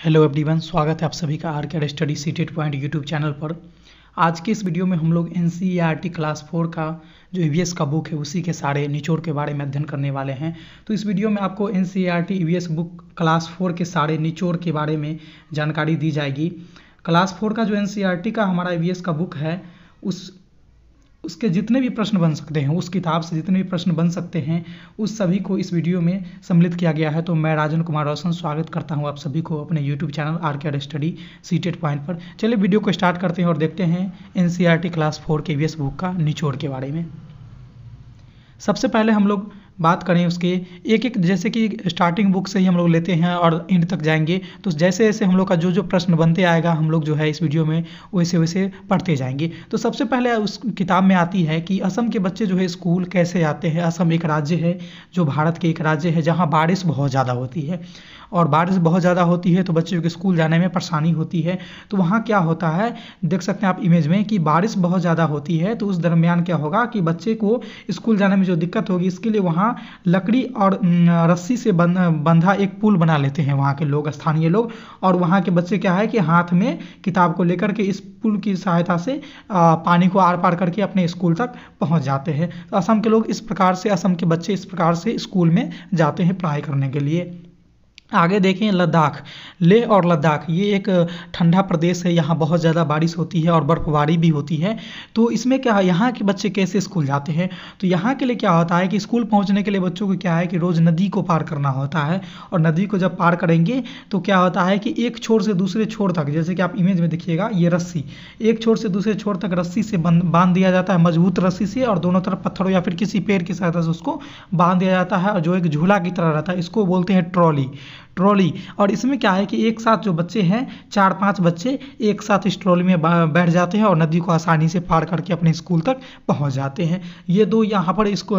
Hello everyone, स्वागत है आप सभी का आर के study CTET point YouTube channel पर। आज के इस वीडियो में हम लोग एनसीईआरटी क्लास 4 का जो ईवीएस का बुक है उसी के सारे निचोड़ के बारे में अध्ययन करने वाले हैं। तो इस वीडियो में आपको एनसीईआरटी ईवीएस बुक क्लास 4 के सारे निचोड़ के बारे में जानकारी दी जाएगी। क्लास 4 का जो एनसीईआरटी का हमारा ईवीएस का बुक है उसके जितने भी प्रश्न बन सकते हैं, उस किताब से जितने भी प्रश्न बन सकते हैं, उस सभी को इस वीडियो में सम्मिलित किया गया है। तो मैं राजन कुमार रोशन स्वागत करता हूं आप सभी को अपने यूट्यूब चैनल आर के स्टडी सीटेट पॉइंट पर। चलिए वीडियो को स्टार्ट करते हैं और देखते हैं एनसीईआरटी क्लास 4 के ईवीएस बुक का निचोड़ के बारे में। सबसे पहले हम लोग बात करें उसके एक एक, जैसे कि स्टार्टिंग बुक से ही हम लोग लेते हैं और एंड तक जाएंगे। तो जैसे जैसे हम लोग का जो प्रश्न बनते आएगा हम लोग जो है इस वीडियो में वैसे वैसे पढ़ते जाएंगे। तो सबसे पहले उस किताब में आती है कि असम के बच्चे जो है स्कूल कैसे आते हैं। असम एक राज्य है जो भारत के एक राज्य है जहाँ बारिश बहुत ज़्यादा होती है, और बारिश बहुत ज़्यादा होती है तो बच्चों के स्कूल जाने में परेशानी होती है। तो वहाँ क्या होता है, देख सकते हैं आप इमेज में कि बारिश बहुत ज़्यादा होती है। तो उस दरमियान क्या होगा कि बच्चे को स्कूल जाने में जो दिक्कत होगी, इसके लिए वहाँ लकड़ी और रस्सी से बंधा एक पुल बना लेते हैं वहाँ के लोग, स्थानीय लोग। और वहाँ के बच्चे क्या है कि हाथ में किताब को लेकर के इस पुल की सहायता से पानी को आर पार करके अपने स्कूल तक पहुँच जाते हैं। तो असम के लोग इस प्रकार से, असम के बच्चे इस प्रकार से स्कूल में जाते हैं पढ़ाई करने के लिए। आगे देखें लद्दाख, लेह और लद्दाख ये एक ठंडा प्रदेश है। यहाँ बहुत ज़्यादा बारिश होती है और बर्फबारी भी होती है। तो इसमें क्या है, यहाँ के बच्चे कैसे स्कूल जाते हैं। तो यहाँ के लिए क्या होता है कि स्कूल पहुँचने के लिए बच्चों को क्या है कि रोज़ नदी को पार करना होता है। और नदी को जब पार करेंगे तो क्या होता है कि एक छोर से दूसरे छोर तक, जैसे कि आप इमेज में देखिएगा, ये रस्सी एक छोर से दूसरे छोर तक रस्सी से बांध दिया जाता है, मजबूत रस्सी से, और दोनों तरफ पत्थरों या फिर किसी पेड़ की सहायता से उसको बांध दिया जाता है। और जो एक झूला की तरह रहता है, इसको बोलते हैं ट्रॉली। और इसमें क्या है कि एक साथ जो बच्चे हैं, 4-5 बच्चे एक साथ इस ट्रॉली में बैठ जाते हैं और नदी को आसानी से पार करके अपने स्कूल तक पहुंच जाते हैं। ये दो यहाँ पर इसको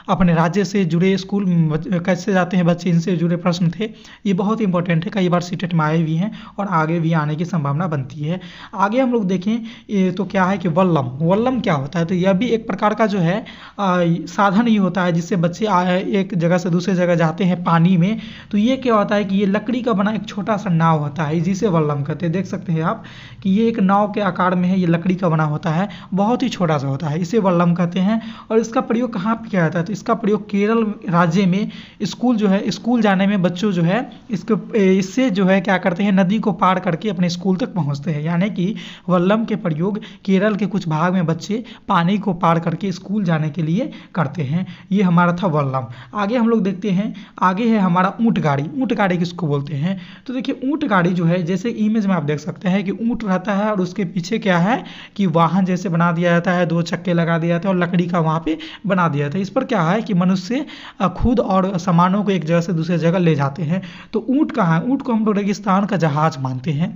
अपने राज्य से जुड़े स्कूल कैसे जाते हैं बच्चे, इनसे जुड़े प्रश्न थे। ये बहुत इंपॉर्टेंट है, कई बार सीटेट में आए भी हैं और आगे भी आने की संभावना बनती है। आगे हम लोग देखें तो क्या है कि वल्लम क्या होता है। तो यह भी एक प्रकार का जो है साधन ही होता है जिससे बच्चे एक जगह से दूसरे जगह जाते हैं पानी में। तो ये क्या होता है कि ये लकड़ी का बना एक छोटा सा नाव होता है, जिसे वल्लम कहते हैं। देख सकते हैं आप कि ये एक नाव के आकार में है, ये लकड़ी का बना होता है, बहुत ही छोटा सा होता है, इसे वल्लम कहते हैं। और इसका प्रयोग कहाँ पे किया जाता है, तो इसका प्रयोग केरल राज्य में स्कूल जो है, स्कूल जाने में बच्चों जो है इससे जो है क्या करते हैं, नदी को पार करके अपने स्कूल तक पहुँचते हैं। यानी कि वल्लम के प्रयोग केरल के कुछ भाग में बच्चे पानी को पार करके स्कूल जाने के लिए करते हैं। ये हमारा था वल्लम। आगे हम लोग देखते हैं, आगे है हमारा ऊँट गाड़ी। ऊँट गाड़ी किसको बोलते हैं, तो देखिए ऊँट गाड़ी जो है, जैसे इमेज में आप देख सकते हैं कि ऊँट रहता है और उसके पीछे क्या है कि वाहन जैसे बना दिया जाता है, 2 चक्के लगा दिया जाता है और लकड़ी का वहाँ पे बना दिया जाता है। इस पर क्या है कि मनुष्य खुद और सामानों को एक जगह से दूसरे जगह ले जाते हैं। तो ऊँट कहाँ है, ऊँट को हम लोग रेगिस्तान का जहाज मानते हैं।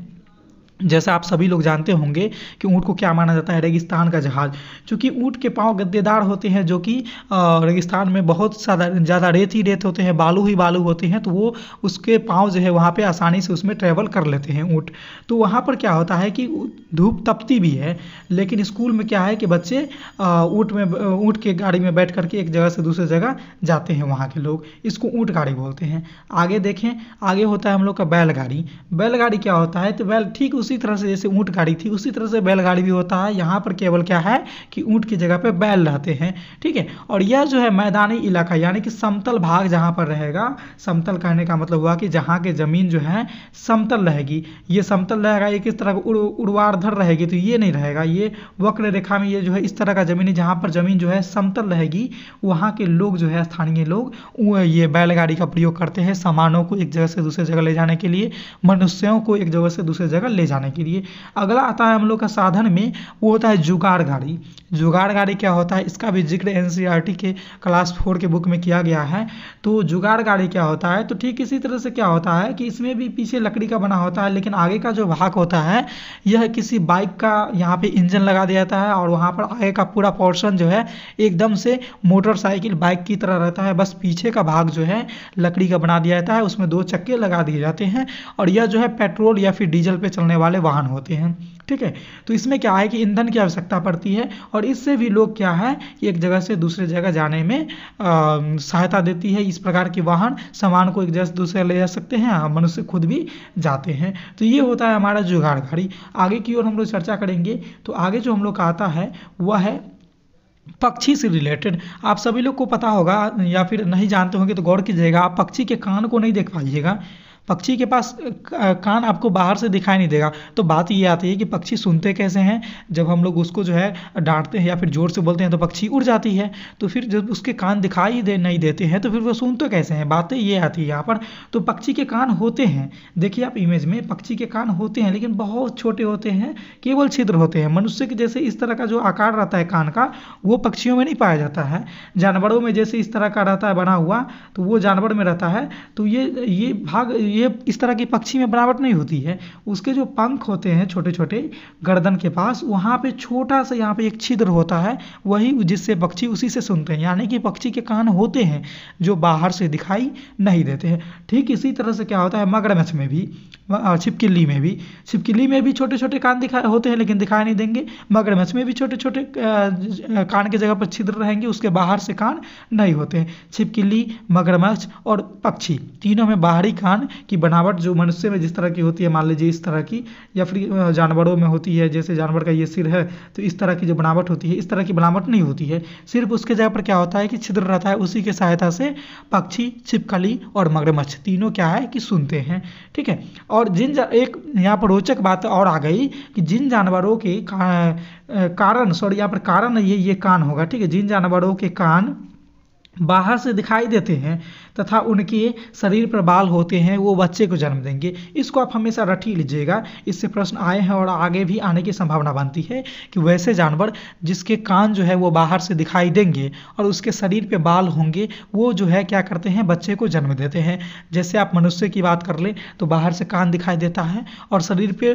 जैसा आप सभी लोग जानते होंगे कि ऊँट को क्या माना जाता है, रेगिस्तान का जहाज। क्योंकि ऊँट के पाँव गद्देदार होते हैं, जो कि रेगिस्तान में बहुत ज़्यादा रेत ही रेत होते हैं, बालू ही बालू होते हैं। तो वो उसके पाँव जो है वहाँ पे आसानी से उसमें ट्रैवल कर लेते हैं ऊँट। तो वहाँ पर क्या होता है कि धूप तपती भी है, लेकिन स्कूल में क्या है कि बच्चे ऊँट के गाड़ी में बैठ करके एक जगह से दूसरे जगह जाते हैं वहाँ के लोग, इसको ऊँट गाड़ी बोलते हैं। आगे देखें, आगे होता है हम लोग का बैलगाड़ी। बैलगाड़ी क्या होता है, तो बैल ठीक उसी तरह से जैसे ऊँट गाड़ी थी उसी तरह से बैलगाड़ी भी होता है। यहाँ पर केवल क्या है कि ऊँट की जगह पे बैल रहते हैं, ठीक है। और यह जो है मैदानी इलाका, यानी कि समतल भाग जहाँ पर रहेगा, समतल कहने का मतलब हुआ कि जहाँ के ज़मीन जो है समतल रहेगी। ये समतल रहेगा, ये किस तरह का ऊर्ध्वाधर रहेगी, तो ये नहीं रहेगा, ये वक्र रेखा में ये जो है इस तरह का ज़मीन है। जहाँ पर ज़मीन जो है समतल रहेगी, वहाँ के लोग जो है, स्थानीय लोग, ये बैलगाड़ी का प्रयोग करते हैं सामानों को एक जगह से दूसरे जगह ले जाने के लिए, मनुष्यों को एक जगह से दूसरे जगह ले जाने के लिए। अगला आता है हम लोग का साधन में, वो होता है जुगाड़ गाड़ी। जुगाड़ गाड़ी क्या होता है, इसका भी जिक्र एनसीईआरटी के क्लास 4 के बुक में किया गया है। तो जुगाड़ गाड़ी क्या होता है, तो ठीक इसी तरह से क्या होता है कि इसमें भी पीछे लकड़ी का बना होता है, लेकिन आगे का जो भाग होता है यह किसी बाइक का यहाँ पे इंजन लगा दिया जाता है, और वहाँ पर आगे का पूरा पोर्शन जो है एकदम से मोटरसाइकिल बाइक की तरह रहता है। बस पीछे का भाग जो है लकड़ी का बना दिया जाता है, उसमें 2 चक्के लगा दिए जाते हैं। और यह जो है पेट्रोल या फिर डीजल पे चलने वाली वाले वाहन होते हैं। ठीक है, तो इसमें क्या है कि ईंधन की आवश्यकता पड़ती है और इससे भी लोग क्या है एक जगह से दूसरे जगह जाने में सहायता देती है। इस प्रकार के वाहन सामान को एक जगह से दूसरे ले जा सकते हैं, मनुष्य खुद भी जाते हैं। तो ये होता है हमारा जुगाड़ गाड़ी। आगे की ओर हम लोग चर्चा करेंगे। तो आगे जो हम लोग का आता है वह है पक्षी से रिलेटेड। आप सभी लोग को पता होगा या फिर नहीं जानते होंगे तो गौर कीजिएगा, आप पक्षी के कान को नहीं देख पाइएगा। पक्षी के पास कान आपको बाहर से दिखाई नहीं देगा। तो बात ये आती है कि पक्षी सुनते कैसे हैं। जब हम लोग उसको जो है डांटते हैं या फिर जोर से बोलते हैं तो पक्षी उड़ जाती है। तो फिर जब उसके कान दिखाई नहीं देते हैं तो फिर वो सुनते कैसे हैं, बातें ये आती है यहाँ पर। तो पक्षी के कान होते हैं, देखिए आप इमेज में पक्षी के कान होते हैं लेकिन बहुत छोटे होते हैं, केवल छिद्र होते हैं। मनुष्य के जैसे इस तरह का जो आकार रहता है कान का वो पक्षियों में नहीं पाया जाता है। जानवरों में जैसे इस तरह का रहता है बना हुआ तो वो जानवर में रहता है। तो ये भाग ये इस तरह की पक्षी में बनावट नहीं होती है। उसके जो पंख होते हैं छोटे छोटे गर्दन के पास, वहाँ पे छोटा सा यहाँ पे एक छिद्र होता है, वही जिससे पक्षी उसी से सुनते हैं। यानी कि पक्षी के कान होते हैं जो बाहर से दिखाई नहीं देते हैं। ठीक इसी तरह से क्या होता है मगरमच्छ में भी, छिपकली में भी छोटे छोटे कान दिखाई होते हैं लेकिन दिखाई नहीं देंगे। मगरमच्छ में भी छोटे छोटे कान की जगह पर छिद्र रहेंगे, उसके बाहर से कान नहीं होते हैं। छिपकली, मगरमच्छ और पक्षी तीनों में बाहरी कान की बनावट जो मनुष्य में जिस तरह की होती है, मान लीजिए इस तरह की, या फिर जानवरों में होती है, जैसे जानवर का ये सिर है तो इस तरह की जो बनावट होती है, इस तरह की बनावट नहीं होती है। सिर्फ उसके जगह पर क्या होता है कि छिद्र रहता है, उसी की सहायता से पक्षी, छिपकली और मगरमच्छ तीनों क्या है कि सुनते हैं। ठीक है, और एक यहाँ पर रोचक बात और आ गई कि जिन जानवरों के कारण यहाँ पर कारण ये कान होगा। ठीक है, जिन जानवरों के कान बाहर से दिखाई देते हैं तथा उनके शरीर पर बाल होते हैं वो बच्चे को जन्म देंगे। इसको आप हमेशा रट ही लीजिएगा, इससे प्रश्न आए हैं और आगे भी आने की संभावना बनती है कि वैसे जानवर जिसके कान जो है वो बाहर से दिखाई देंगे और उसके शरीर पे बाल होंगे वो जो है क्या करते हैं बच्चे को जन्म देते हैं। जैसे आप मनुष्य की बात कर ले तो बाहर से कान दिखाई देता है और शरीर पे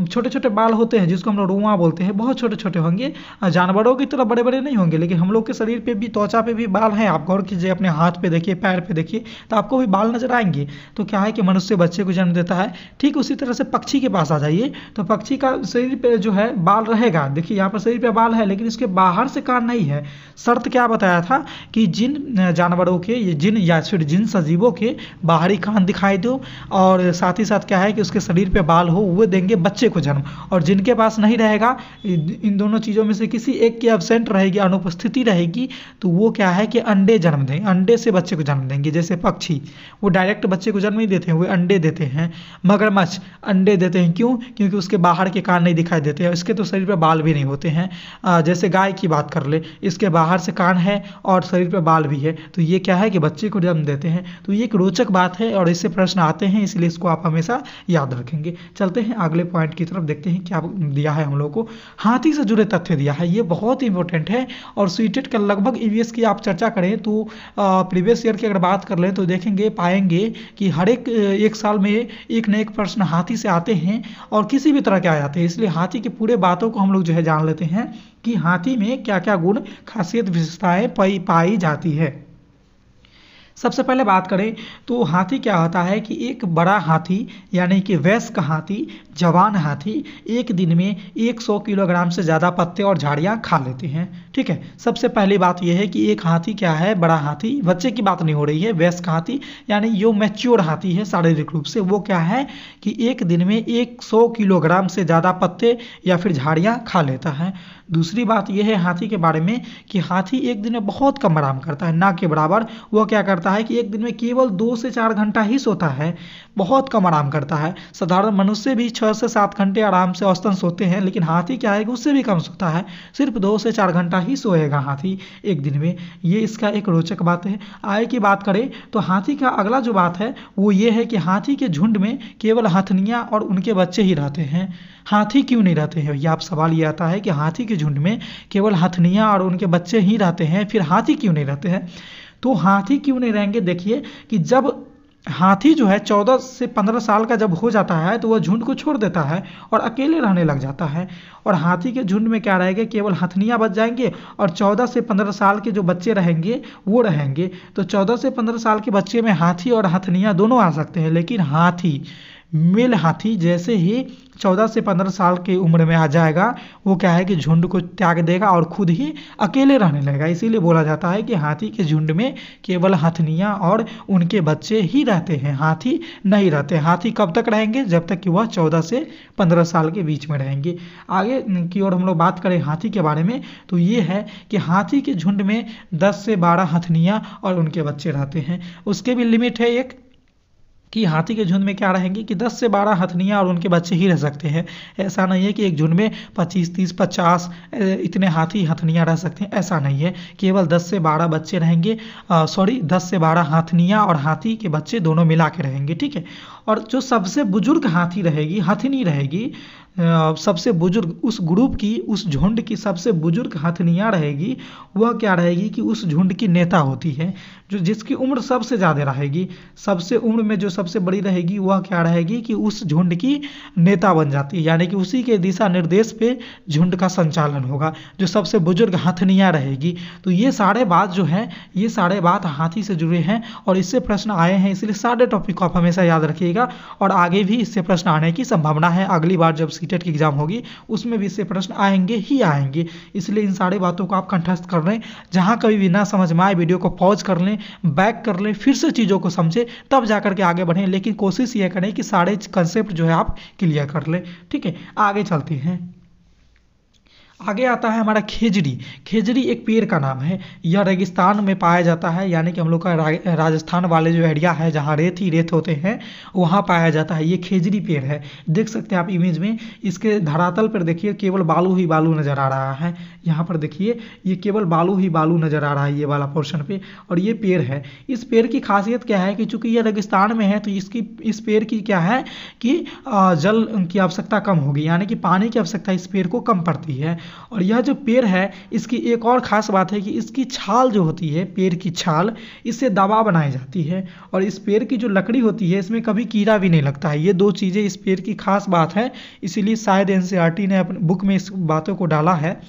छोटे छोटे बाल होते हैं जिसको हम लोग रुआ बोलते हैं, बहुत छोटे छोटे होंगे। जानवरों की तरह बड़े बड़े नहीं होंगे लेकिन हम लोग के शरीर पे भी, त्वचा पे भी बाल हैं। आप गौर कीजिए, अपने हाथ पे देखिए, पैर पे देखिए तो आपको भी बाल नजर आएंगे। तो क्या है कि मनुष्य बच्चे को जन्म देता है। ठीक उसी तरह से पक्षी के पास आ जाइए तो पक्षी का शरीर पे जो है बाल रहेगा। देखिए यहाँ पर शरीर पे बाल है लेकिन इसके बाहर से कान नहीं है। शर्त क्या बताया था कि जिन जानवरों के, ये जिन या फिर जिन सजीवों के बाहरी कान दिखाई दो और साथ ही साथ क्या है कि उसके शरीर पे बाल हो, वो देंगे बच्चे को जन्म। और जिनके पास नहीं रहेगा, इन दोनों चीज़ों में से किसी एक की एब्सेंट रहेगी, अनुपस्थिति रहेगी, तो वो क्या है कि अंडे जन्म देंगे, अंडे से बच्चे को जन्म देंगे। जैसे पक्षी वो डायरेक्ट बच्चे को जन्म नहीं देते हैं, वो अंडे देते हैं। मगरमच्छ अंडे देते हैं, क्यों? क्योंकि उसके बाहर के कान नहीं दिखाई देते हैं, इसके तो शरीर पर बाल भी नहीं होते हैं। जैसे गाय की बात कर ले, इसके बाहर से कान है और शरीर पर बाल भी है, तो ये क्या है कि बच्चे को जन्म देते हैं। तो ये एक रोचक बात है और इससे प्रश्न आते हैं, इसलिए इसको आप हमेशा याद रखेंगे। चलते हैं अगले पॉइंट की तरफ, देखते हैं क्या दिया है हम लोग को। हाथी से जुड़े तथ्य दिया है, ये बहुत इंपॉर्टेंट है और सीटेट का लगभग ईवीएस की आप चर्चा करें तो प्रीवियस ईयर की अगर बात कर लें तो देखेंगे, पाएंगे कि हर एक साल में एक न एक प्रश्न हाथी से आते हैं और किसी भी तरह के आ जाते हैं। इसलिए हाथी की पूरे बातों को हम लोग जो है जान लेते हैं कि हाथी में क्या क्या गुण, खासियत, विशेषताएं पाई जाती है। सबसे पहले बात करें तो हाथी क्या होता है कि एक बड़ा हाथी यानी कि वयस्क हाथी, जवान हाथी एक दिन में 100 किलोग्राम से ज़्यादा पत्ते और झाड़ियाँ खा लेते हैं। ठीक है, सबसे पहली बात यह है कि एक हाथी क्या है, बड़ा हाथी, बच्चे की बात नहीं हो रही है, वयस्क हाथी यानी जो मैच्योर हाथी है शारीरिक रूप से, वो क्या है कि एक दिन में 100 किलोग्राम से ज़्यादा पत्ते या फिर झाड़ियाँ खा लेता है। दूसरी बात यह है हाथी के बारे में कि हाथी एक दिन में बहुत कम आराम करता है, ना के बराबर। वो क्या करता है कि एक दिन में केवल 2 से 4 घंटा ही सोता है, बहुत कम आराम करता है। साधारण मनुष्य भी 6 से 7 घंटे आराम से औसतन सोते हैं, लेकिन हाथी क्या है कि उससे भी कम सोता है, सिर्फ 2 से 4 घंटा ही सोएगा हाथी एक दिन में। ये इसका एक रोचक बात है। आय की बात करें तो हाथी का अगला जो बात है वो ये है कि हाथी के झुंड में केवल हथनियाँ और उनके बच्चे ही रहते हैं। हाथी क्यों नहीं रहते हैं, यह आप सवाल ये आता है कि हाथी के झुंड में केवल हथनियाँ और उनके बच्चे ही रहते हैं, फिर हाथी क्यों नहीं रहते हैं? तो हाथी क्यों नहीं रहेंगे, देखिए कि जब हाथी जो है 14 से 15 साल का जब हो जाता है तो वह झुंड को छोड़ देता है और अकेले रहने लग जाता है। और हाथी के झुंड में क्या रहेगा, केवल हथनियाँ बच जाएंगे और 14 से 15 साल के जो बच्चे रहेंगे वो रहेंगे। तो 14 से 15 साल के बच्चे में हाथी और हथनियाँ दोनों आ सकते हैं, लेकिन हाथी मेल हाथी जैसे ही 14 से 15 साल की उम्र में आ जाएगा वो क्या है कि झुंड को त्याग देगा और खुद ही अकेले रहने लगेगा। इसीलिए बोला जाता है कि हाथी के झुंड में केवल हथनियाँ और उनके बच्चे ही रहते हैं, हाथी नहीं रहते। हाथी कब तक रहेंगे? जब तक कि वह 14 से 15 साल के बीच में रहेंगे। आगे की ओर हम लोग बात करें हाथी के बारे में तो ये है कि हाथी के झुंड में 10 से 12 हथनियाँ और उनके बच्चे रहते हैं। उसके भी लिमिट है एक कि हाथी के झुंड में क्या रहेंगे कि 10 से 12 हथनियाँ और उनके बच्चे ही रह सकते हैं। ऐसा नहीं है कि एक झुंड में 25, 30, 50 इतने हाथी हथनियाँ रह सकते हैं, ऐसा नहीं है। केवल 10 से 12 बच्चे रहेंगे, 10 से 12 हथनियाँ और हाथी के बच्चे दोनों मिला के रहेंगे, ठीक है। और जो सबसे बुजुर्ग हाथी रहेगी, हथनी रहेगी, सबसे बुजुर्ग उस ग्रुप की, उस झुंड की सबसे बुजुर्ग हथनियाँ रहेगी, वह क्या रहेगी कि उस झुंड की नेता होती है, जो जिसकी उम्र सबसे ज़्यादा रहेगी। सबसे उम्र में जो सबसे बड़ी रहेगी वह क्या रहेगी कि उस झुंड की नेता बन जाती है, यानी कि उसी के दिशा निर्देश पे झुंड का संचालन होगा, जो सबसे बुजुर्ग हथनियाँ रहेगी। तो ये सारे बात जो है, ये सारे बात हाथी से जुड़े हैं और इससे प्रश्न आए हैं, इसलिए सारे टॉपिक को आप हमेशा याद रखिएगा और आगे भी इससे प्रश्न आने की संभावना है। अगली बार जब सीटेट की एग्जाम होगी उसमें भी इससे प्रश्न आएंगे ही आएंगे, इसलिए इन सारी बातों को आप कंठस्थ कर लें। जहाँ कभी भी ना समझ में आए वीडियो को पॉज कर लें, बैक कर लें, फिर से चीज़ों को समझें, तब जाकर के आगे बढ़ें। लेकिन कोशिश यह करें कि सारे कंसेप्ट जो है आप क्लियर कर लें, ठीक है। आगे चलते हैं। आगे आता है हमारा खेजड़ी। खेजड़ी एक पेड़ का नाम है। यह रेगिस्तान में पाया जाता है, यानी कि हम लोग का राजस्थान वाले जो एरिया है जहाँ रेत ही रेत होते हैं वहाँ पाया जाता है। ये खेजड़ी पेड़ है, देख सकते हैं आप इमेज में। इसके धरातल पर देखिए केवल बालू ही बालू नज़र आ रहा है। यहाँ पर देखिए ये केवल बालू ही बालू नज़र आ रहा है ये वाला पोर्शन पे, और ये पेड़ है। इस पेड़ की खासियत क्या है कि चूँकि ये रेगिस्तान में है तो इस पेड़ की क्या है कि जल की आवश्यकता कम होगी, यानी कि पानी की आवश्यकता इस पेड़ को कम पड़ती है। और यह जो पेड़ है इसकी एक और ख़ास बात है कि इसकी छाल जो होती है, पेड़ की छाल, इससे दवा बनाई जाती है। और इस पेड़ की जो लकड़ी होती है इसमें कभी कीड़ा भी नहीं लगता है। ये दो चीज़ें इस पेड़ की खास बात है, इसीलिए शायद एनसीईआरटी ने अपने बुक में इस बातों को डाला है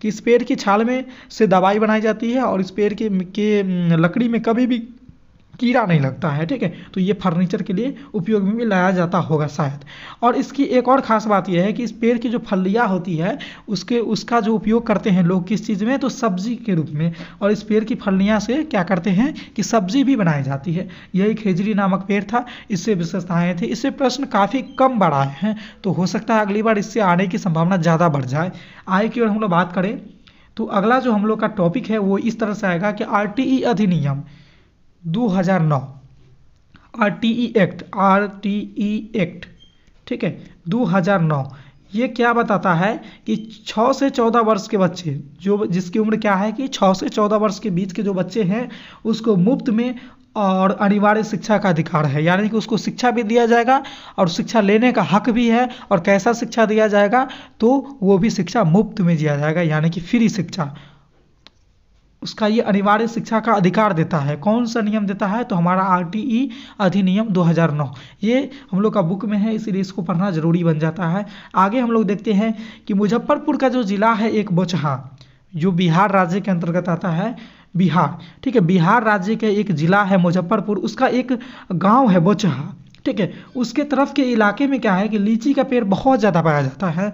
कि इस पेड़ की छाल में से दवाई बनाई जाती है और इस पेड़ के लकड़ी में कभी भी कीड़ा नहीं लगता है, ठीक है। तो ये फर्नीचर के लिए उपयोग में भी लाया जाता होगा शायद। और इसकी एक और ख़ास बात यह है कि इस पेड़ की जो फलियाँ होती है उसका जो उपयोग करते हैं लोग किस चीज़ में, तो सब्जी के रूप में। और इस पेड़ की फलियाँ से क्या करते हैं कि सब्जी भी बनाई जाती है। यही खेजड़ी नामक पेड़ था, इससे विशेषताएँ थी। इससे प्रश्न काफ़ी कम बार आए हैं, तो हो सकता है अगली बार इससे आने की संभावना ज़्यादा बढ़ जाए। आगे की ओर हम लोग बात करें तो अगला जो हम लोग का टॉपिक है वो इस तरह से आएगा कि RTE अधिनियम 2009, RTE एक्ट, ठीक है, 2009। ये क्या बताता है कि 6 से 14 वर्ष के बच्चे, जो जिसकी उम्र क्या है कि 6 से 14 वर्ष के बीच के जो बच्चे हैं उसको मुफ्त में और अनिवार्य शिक्षा का अधिकार है, यानी कि उसको शिक्षा भी दिया जाएगा और शिक्षा लेने का हक भी है। और कैसा शिक्षा दिया जाएगा, तो वो भी शिक्षा मुफ्त में दिया जाएगा, यानी कि फ्री शिक्षा। उसका ये अनिवार्य शिक्षा का अधिकार देता है। कौन सा नियम देता है, तो हमारा RTE अधिनियम 2009। ये हम लोग का बुक में है, इसीलिए इसको पढ़ना जरूरी बन जाता है। आगे हम लोग देखते हैं कि मुजफ्फरपुर का जो ज़िला है एक बोचहा, जो बिहार राज्य के अंतर्गत आता है, बिहार, ठीक है। बिहार राज्य के एक ज़िला है मुजफ्फरपुर, उसका एक गाँव है बोचहा, ठीक है। उसके तरफ के इलाके में क्या है कि लीची का पेड़ बहुत ज़्यादा पाया जाता है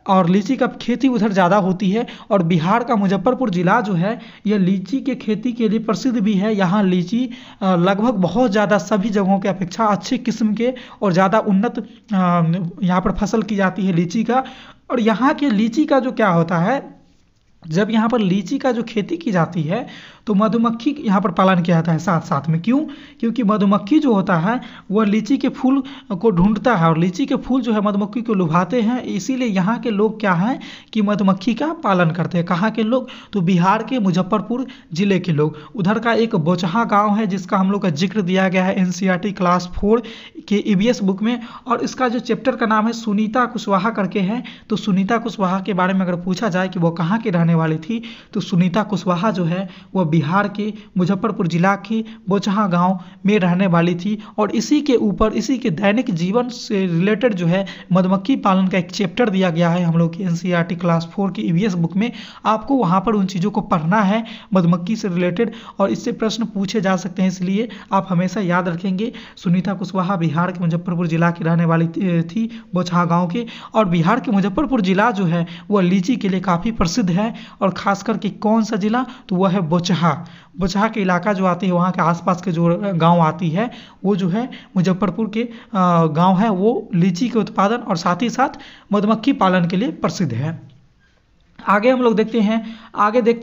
और लीची का खेती उधर ज़्यादा होती है। और बिहार का मुजफ्फरपुर ज़िला जो है यह लीची के खेती के लिए प्रसिद्ध भी है। यहाँ लीची लगभग बहुत ज़्यादा सभी जगहों के अपेक्षा अच्छे किस्म के और ज़्यादा उन्नत यहाँ पर फसल की जाती है लीची का। और यहाँ के लीची का जो क्या होता है, जब यहाँ पर लीची का जो खेती की जाती है तो मधुमक्खी यहाँ पर पालन किया जाता है साथ साथ में। क्यों? क्योंकि मधुमक्खी जो होता है वह लीची के फूल को ढूंढता है और लीची के फूल जो है मधुमक्खी को लुभाते हैं। इसीलिए यहाँ के लोग क्या हैं कि मधुमक्खी का पालन करते हैं। कहाँ के लोग? तो बिहार के मुजफ्फरपुर ज़िले के लोग। उधर का एक बोचहा गाँव है जिसका हम लोग का जिक्र दिया गया है NCERT क्लास 4 के EVS बुक में, और इसका जो चैप्टर का नाम है सुनीता कुशवाहा करके है। तो सुनीता कुशवाहा के बारे में अगर पूछा जाए कि वो कहाँ की रहने वाली थी, तो सुनीता कुशवाहा जो है वह बिहार के मुजफ्फरपुर जिला के बोचहा गांव में रहने वाली थी। और इसी के ऊपर, इसी के दैनिक जीवन से रिलेटेड जो है मधुमक्खी पालन का एक चैप्टर दिया गया है हम लोग की NCERT क्लास 4 की EVS बुक में। आपको वहाँ पर उन चीज़ों को पढ़ना है मधुमक्खी से रिलेटेड, और इससे प्रश्न पूछे जा सकते हैं, इसलिए आप हमेशा याद रखेंगे सुनीता कुशवाहा बिहार बिहार के मुजफ्फरपुर जिला की रहने वाली थी, बोचहा गांव की। और बिहार के मुजफ्फरपुर जिला जो है वह लीची के लिए काफ़ी प्रसिद्ध है, और खास करके कौन सा जिला, तो वह है बोचहा। बोचहा के इलाका जो आती है, वहाँ के आसपास के जो गांव आती है वो जो है मुजफ्फरपुर के गांव है, वो लीची के उत्पादन और साथ ही साथ मधुमक्खी पालन के लिए प्रसिद्ध है। आगे हम लोग देखते हैं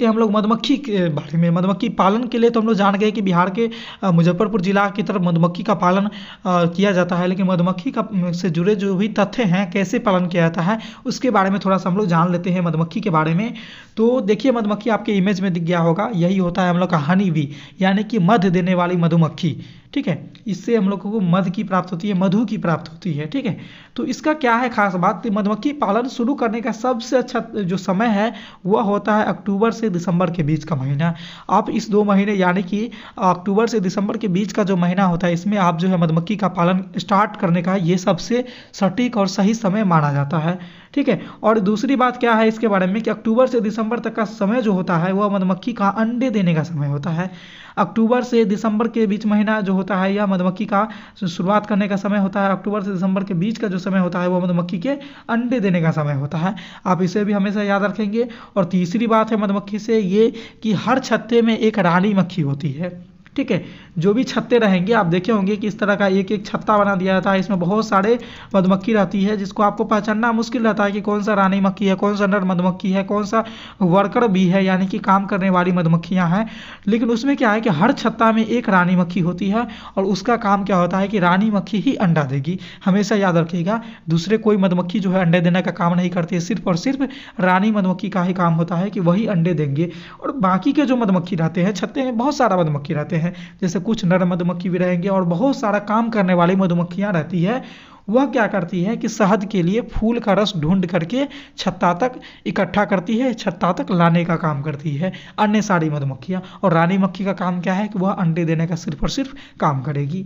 हम लोग मधुमक्खी के बारे में। मधुमक्खी पालन के लिए तो हम लोग जान गए कि बिहार के मुजफ्फरपुर जिला की तरफ मधुमक्खी का पालन किया जाता है, लेकिन मधुमक्खी का से जुड़े जो भी तथ्य हैं, कैसे पालन किया जाता है, उसके बारे में थोड़ा सा हम लोग जान लेते हैं मधुमक्खी के बारे में। तो देखिए, मधुमक्खी आपके इमेज में दिख गया होगा, यही होता है हम लोग का हनी बी, यानी कि मध देने वाली मधुमक्खी। ठीक है, इससे हम लोगों को मध की प्राप्त होती है, मधु की प्राप्त होती है। ठीक है, तो इसका क्या है खास बात, तो मधुमक्खी पालन शुरू करने का सबसे अच्छा जो समय है वह होता है अक्टूबर से दिसंबर के बीच का महीना। आप इस 2 महीने यानी कि अक्टूबर से दिसंबर के बीच का जो महीना होता है, इसमें आप जो है मधुमक्खी का पालन स्टार्ट करने का ये सबसे सटीक और सही समय माना जाता है। ठीक है, और दूसरी बात क्या है इसके बारे में कि अक्टूबर से दिसंबर तक का समय जो होता है वह मधुमक्खी का अंडे देने का समय होता है। अक्टूबर से दिसंबर के बीच महीना जो होता है यह मधुमक्खी का शुरुआत करने का समय होता है। अक्टूबर से दिसंबर के बीच का जो समय होता है वह मधुमक्खी के अंडे देने का समय होता है। आप इसे भी हमेशा याद रखेंगे। और तीसरी बात है मधुमक्खी से ये कि हर छत्ते में एक रानी मक्खी होती है। ठीक है, जो भी छत्ते रहेंगे आप देखे होंगे कि इस तरह का एक एक छत्ता बना दिया जाता है, इसमें बहुत सारे मधुमक्खी रहती है, जिसको आपको पहचानना मुश्किल रहता है कि कौन सा रानी मक्खी है, कौन सा नर मधुमक्खी है, कौन सा वर्कर भी है, यानी कि काम करने वाली मधुमक्खियां हैं। लेकिन उसमें क्या है कि हर छत्ता में एक रानी मक्खी होती है, और उसका काम क्या होता है कि रानी मक्खी ही अंडा देगी। हमेशा याद रखिएगा, दूसरे कोई मधुमक्खी जो है अंडे देने का काम नहीं करती है, सिर्फ और सिर्फ रानी मधुमक्खी का ही काम होता है कि वही अंडे देंगे। और बाकी के जो मधुमक्खी रहते हैं, छत्ते में बहुत सारा मधुमक्खी रहते हैं, जैसे कुछ नर मधुमक्खी भी रहेंगे और बहुत सारा काम करने वाली मधुमक्खियां रहती है। वह क्या करती है कि शहद के लिए फूल का रस ढूंढ करके छत्ता तक इकट्ठा करती है, छत्ता तक लाने का काम करती है अन्य सारी मधुमक्खियां। और रानी मक्खी का काम क्या है कि वह अंडे देने का सिर्फ और सिर्फ काम करेगी।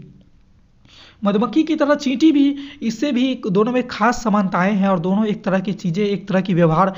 मधुमक्खी की तरह चींटी भी, इससे भी दोनों में खास समानताएं हैं और दोनों एक तरह की चीज़ें, एक तरह की व्यवहार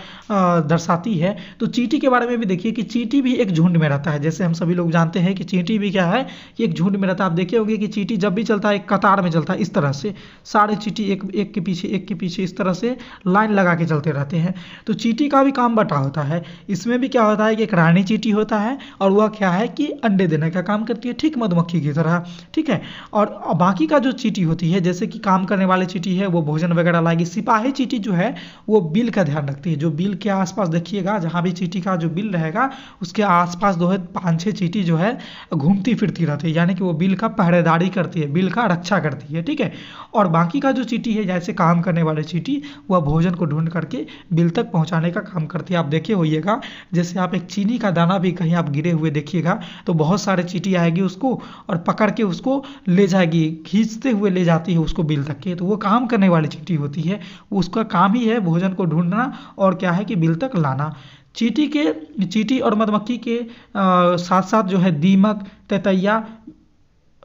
दर्शाती है। तो चींटी के बारे में भी देखिए कि चींटी भी एक झुंड में रहता है। जैसे हम सभी लोग जानते हैं कि चींटी भी क्या है कि एक झुंड में रहता है। आप देखे होंगे कि चींटी जब भी चलता है एक कतार में चलता है, इस तरह से सारे चींटी एक के पीछे इस तरह से लाइन लगा के चलते रहते हैं। तो चींटी का भी काम बटा होता है। इसमें भी क्या होता है कि एक रानी चींटी होता है और वह क्या है कि अंडे देने का काम करती है, ठीक मधुमक्खी की तरह। ठीक है, और बाकी का जो चींटी होती है, जैसे कि काम करने वाले चींटी है वो भोजन वगैरह लाएगी। सिपाही चींटी जो है वो बिल का ध्यान रखती है। जो बिल के आसपास देखिएगा, जहां भी चींटी का जो बिल रहेगा उसके आसपास 5-6 चींटी जो है घूमती फिरती रहती है, यानी कि वो बिल का पहरेदारी करती है, बिल का रक्षा करती है। ठीक है, और बाकी का जो चींटी है, जैसे काम करने वाले चींटी, वह भोजन को ढूंढ करके बिल तक पहुंचाने का काम करती है। आप देखे होइएगा, जैसे आप एक चीनी का दाना भी कहीं आप गिरे हुए देखिएगा तो बहुत सारे चींटी आएगी उसको और पकड़ के उसको ले जाएगी, खींचते हुए ले जाती है उसको बिल तक के। तो वो काम करने वाली चींटी होती है, उसका काम ही है भोजन को ढूंढना और क्या है कि बिल तक लाना। चींटी और मधुमक्खी के साथ साथ जो है दीमक, ततैया,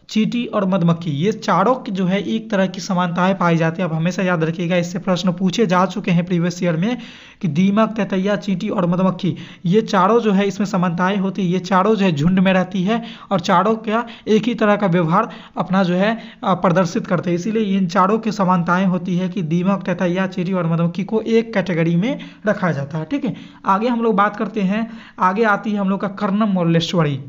चींटी और मधुमक्खी, ये चारों की जो है एक तरह की समानताएं पाई जाती है। आप हमेशा याद रखिएगा, इससे प्रश्न पूछे जा चुके हैं प्रीवियस ईयर में कि दीमक, ततैया, चींटी और मधुमक्खी, ये चारों जो है इसमें समानताएं होती है। ये चारों जो है झुंड में रहती है और चारों क्या एक ही तरह का व्यवहार अपना जो है प्रदर्शित करते हैं। इसीलिए इन चारों की समानताएं होती है कि दीमक, ततैया, चींटी और मधुमक्खी को एक कैटेगरी में रखा जाता है। ठीक है, आगे हम लोग बात करते हैं, आगे आती है हम लोग का कर्णम मल्लेश्वरी।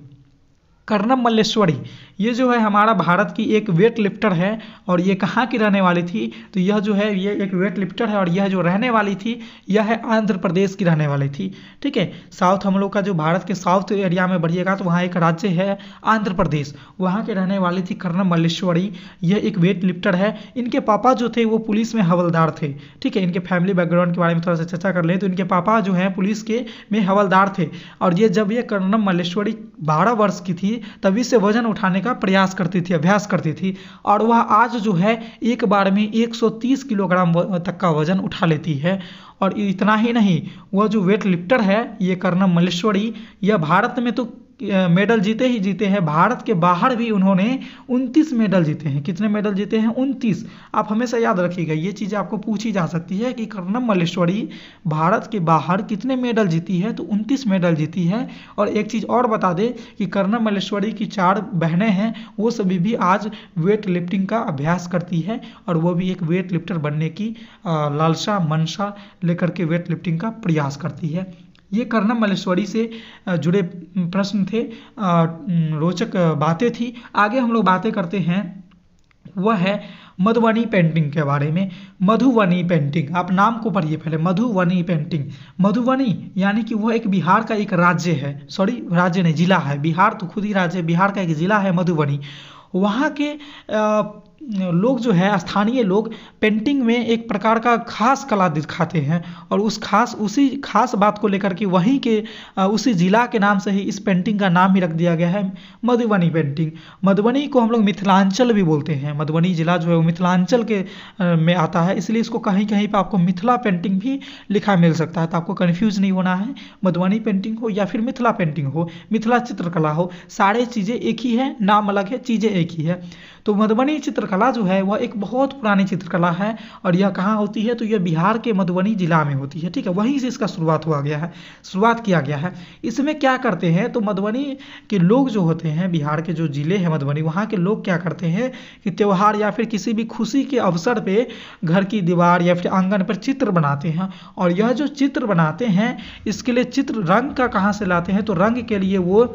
कर्णम मल्लेश्वरी ये जो है हमारा भारत की एक वेट लिफ्टर है और ये कहाँ की रहने वाली थी, तो यह जो है ये एक वेट लिफ्टर है और यह जो रहने वाली थी यह है आंध्र प्रदेश की रहने वाली थी। ठीक है, साउथ हम लोग का जो भारत के साउथ एरिया में बढ़िएगा तो वहाँ एक राज्य है आंध्र प्रदेश, वहाँ के रहने वाली थी कर्णम मल्लेश्वरी। यह एक वेट लिफ्टर है। इनके पापा जो थे वो पुलिस में हवलदार थे। ठीक है, इनके फैमिली बैकग्राउंड के बारे में थोड़ा सा चर्चा कर लें तो इनके पापा जो है पुलिस के में हवलदार थे और ये जब ये कर्णम मल्लेश्वरी 12 वर्ष की थी तभी से वजन उठाने का प्रयास करती थी, अभ्यास करती थी और वह आज जो है एक बार में 130 किलोग्राम तक का वजन उठा लेती है। और इतना ही नहीं, वह जो वेट लिफ्टर है ये कर्णम मल्लेश्वरी, यह भारत में तो मेडल जीते ही जीते हैं, भारत के बाहर भी उन्होंने 29 मेडल जीते हैं। कितने मेडल जीते हैं? 29। आप हमेशा याद रखिएगा, ये चीज़ें आपको पूछी जा सकती है कि कर्णम मल्लेश्वरी भारत के बाहर कितने मेडल जीती है, तो 29 मेडल जीती है। और एक चीज़ और बता दें कि कर्णम मल्लेश्वरी की 4 बहनें हैं, वो सभी भी आज वेट लिफ्टिंग का अभ्यास करती है और वो भी एक वेट लिफ्टर बनने की लालसा मनसा लेकर के वेट लिफ्टिंग का प्रयास करती है। ये कर्णम मल्लेश्वरी से जुड़े प्रश्न थे, रोचक बातें थी। आगे हम लोग बातें करते हैं, वह है मधुबनी पेंटिंग के बारे में। मधुबनी पेंटिंग, आप नाम को पढ़िए पहले, मधुबनी पेंटिंग। मधुबनी यानी कि वह एक बिहार का एक राज्य है, सॉरी राज्य नहीं जिला है, बिहार तो खुद ही राज्य है, बिहार का एक जिला है मधुबनी। वहाँ के लोग जो है, स्थानीय लोग पेंटिंग में एक प्रकार का खास कला दिखाते हैं और उसी खास बात को लेकर के वहीं के उसी जिला के नाम से ही इस पेंटिंग का नाम ही रख दिया गया है मधुबनी पेंटिंग। मधुबनी को हम लोग मिथिलांचल भी बोलते हैं, मधुबनी जिला जो है वो मिथिलांचल के में आता है, इसलिए इसको कहीं कहीं पर आपको मिथिला पेंटिंग भी लिखा मिल सकता है। तो आपको कन्फ्यूज नहीं होना है, मधुबनी पेंटिंग हो या फिर मिथिला पेंटिंग हो, मिथिला चित्रकला हो, सारे चीज़ें एक ही है, नाम अलग है, चीज़ें एक ही है। तो मधुबनी चित्रकला जो है वह एक बहुत पुरानी चित्रकला है और यह कहाँ होती है, तो यह बिहार के मधुबनी जिला में होती है। ठीक है, वहीं से इसका शुरुआत किया गया है। इसमें क्या करते हैं, तो मधुबनी के लोग जो होते हैं, बिहार के जो जिले हैं मधुबनी, वहाँ के लोग क्या करते हैं कि त्यौहार या फिर किसी भी खुशी के अवसर पे घर की दीवार या फिर आंगन पर चित्र बनाते हैं। और यह जो चित्र बनाते हैं, इसके लिए चित्र रंग का कहाँ से लाते हैं, तो रंग के लिए वो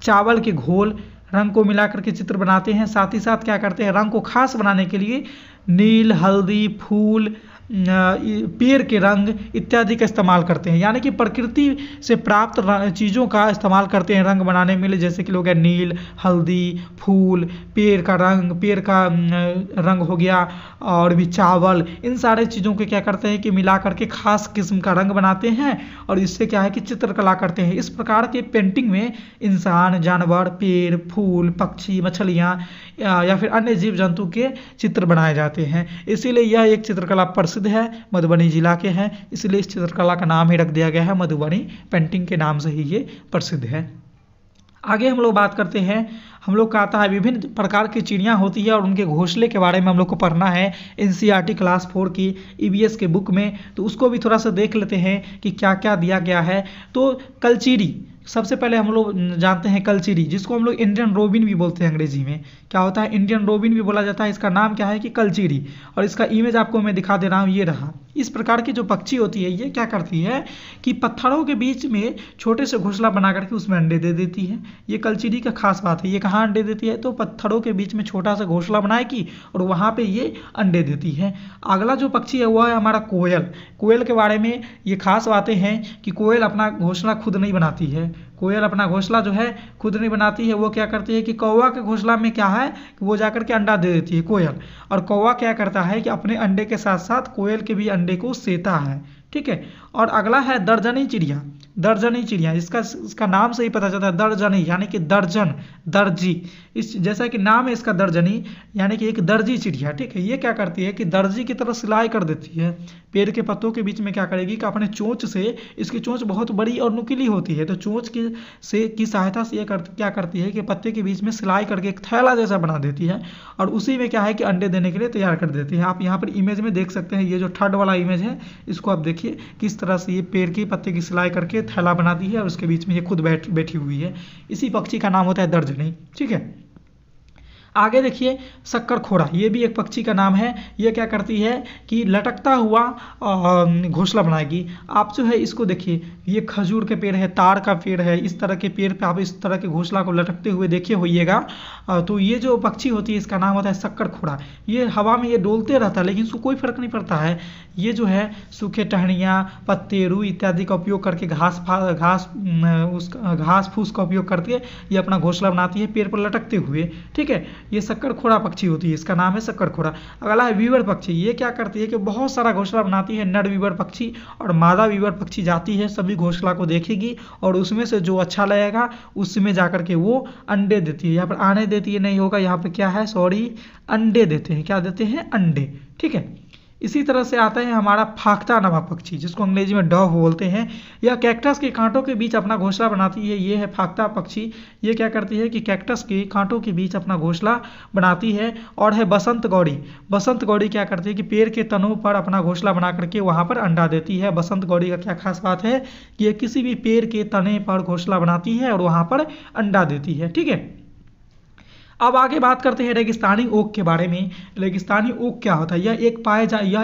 चावल के घोल, रंग को मिला करके चित्र बनाते हैं। साथ ही साथ क्या करते हैं, रंग को खास बनाने के लिए नील, हल्दी, फूल, पेड़ के रंग इत्यादि का इस्तेमाल करते हैं, यानी कि प्रकृति से प्राप्त चीज़ों का इस्तेमाल करते हैं रंग बनाने में। जैसे कि लोग नील, हल्दी, फूल, पेड़ का रंग हो गया और भी चावल, इन सारे चीज़ों के क्या करते हैं कि मिला करके खास किस्म का रंग बनाते हैं और इससे क्या है कि चित्रकला करते हैं। इस प्रकार के पेंटिंग में इंसान, जानवर, पेड़, फूल, पक्षी, मछलियाँ या फिर अन्य जीव जंतु के चित्र बनाए जाते हैं। इसीलिए यह एक चित्रकला प्रसिद्ध है, मधुबनी जिला के हैं, इसलिए इस चित्रकला का नाम ही रख दिया गया है मधुबनी पेंटिंग के नाम से ही ये प्रसिद्ध है। आगे हम लोग बात करते हैं, हम लोग का आता है विभिन्न प्रकार की चिड़ियाँ होती है और उनके घोंसले के बारे में हम लोग को पढ़ना है NCERT क्लास 4 की EVS के बुक में। तो उसको भी थोड़ा सा देख लेते हैं कि क्या क्या दिया गया है। तो कलचीरी, सबसे पहले हम लोग जानते हैं कलचीरी, जिसको हम लोग इंडियन रोबिन भी बोलते हैं, अंग्रेजी में क्या होता है, इंडियन रोबिन भी बोला जाता है। इसका नाम क्या है कि कलचीरी, और इसका इमेज आपको मैं दिखा दे रहा हूँ, ये रहा। इस प्रकार की जो पक्षी होती है, ये क्या करती है कि पत्थरों के बीच में छोटे से घोंसला बना करके उसमें अंडे दे देती है। ये कलचीरी का खास बात है। ये कहाँ अंडे देती है, तो पत्थरों के बीच में छोटा सा घोंसला बनाएगी और वहाँ पे ये अंडे देती है। अगला जो पक्षी है वह है हमारा कोयल। कोयल के बारे में ये खास बातें हैं कि कोयल अपना घोंसला खुद नहीं बनाती है, कोयल अपना घोंसला जो है खुद नहीं बनाती है। वो क्या करती है कि कौवा के घोंसला में क्या है कि वो जाकर के अंडा दे देती है कोयल, और कौवा क्या करता है कि अपने अंडे के साथ साथ कोयल के भी अंडे को सेता है। ठीक है, और अगला है दर्जनी चिड़िया। दर्जनी चिड़िया, इसका नाम से ही पता चलता है, दर्जनी यानी कि दर्जन, दर्जी। इस जैसा कि नाम है इसका दर्जनी, यानी कि एक दर्जी चिड़िया। ठीक है, ये क्या करती है कि दर्जी की तरह सिलाई कर देती है। पेड़ के पत्तों के बीच में क्या करेगी कि अपने चोंच से, इसकी चोंच बहुत बड़ी और नुकीली होती है, तो चोंच की सहायता से क्या करती है कि पत्ते के बीच में सिलाई करके एक थैला जैसा बना देती है और उसी में क्या है कि अंडे देने के लिए तैयार कर देती है। आप यहाँ पर इमेज में देख सकते हैं, ये जो थर्ड वाला इमेज है इसको आप देखिए किस तरह से ये पेड़ के पत्ते की सिलाई करके थैला बना दी है और उसके बीच में ये खुद बैठी हुई है। इसी पक्षी का नाम होता है दर्जनी। ठीक है, आगे देखिए शक्कर खोड़ा, ये भी एक पक्षी का नाम है। ये क्या करती है कि लटकता हुआ घोंसला बनाएगी। आप जो है इसको देखिए, ये खजूर के पेड़ है, ताड़ का पेड़ है, इस तरह के पेड़ पे आप इस तरह के घोंसला को लटकते हुए देखे होइएगा। तो ये जो पक्षी होती है इसका नाम होता है शक्कर खोड़ा। ये हवा में ये डोलते रहता है लेकिन इसको कोई फर्क नहीं पड़ता है। ये जो है सूखे टहनियाँ, पत्ते, रुई इत्यादि का उपयोग करके घास फूस का उपयोग करके ये अपना घोंसला बनाती है पेड़ पर लटकते हुए। ठीक है, ये शक्कर खोड़ा पक्षी होती है, इसका नाम है शक्कर खोड़ा। अगला है वीवर पक्षी। ये क्या करती है कि बहुत सारा घोंसला बनाती है, नर वीवर पक्षी और मादा वीवर पक्षी जाती है, सभी घोंसला को देखेगी और उसमें से जो अच्छा लगेगा उसमें जाकर के वो अंडे देती है। यहाँ पर आने देती है नहीं होगा, यहाँ पर क्या है, सॉरी, अंडे देते हैं। क्या देते हैं, अंडे। ठीक है, इसी तरह से आता है हमारा फाख्ता नामक पक्षी, जिसको अंग्रेजी में डव बोलते हैं। यह कैक्टस के कांटों के बीच अपना घोंसला बनाती है। ये है फाख्ता पक्षी। ये क्या करती है कि कैक्टस के कांटों के बीच अपना घोंसला बनाती है। और है बसंत गौड़ी। बसंत गौड़ी क्या करती है कि पेड़ के तनों पर अपना घोंसला बना करके वहाँ पर अंडा देती है। बसंत गौड़ी का क्या खास बात है कि ये किसी भी पेड़ के तने पर घोंसला बनाती है और वहाँ पर अंडा देती है। ठीक है, अब आगे बात करते हैं रेगिस्तानी ओक के बारे में। रेगिस्तानी ओक क्या होता है? यह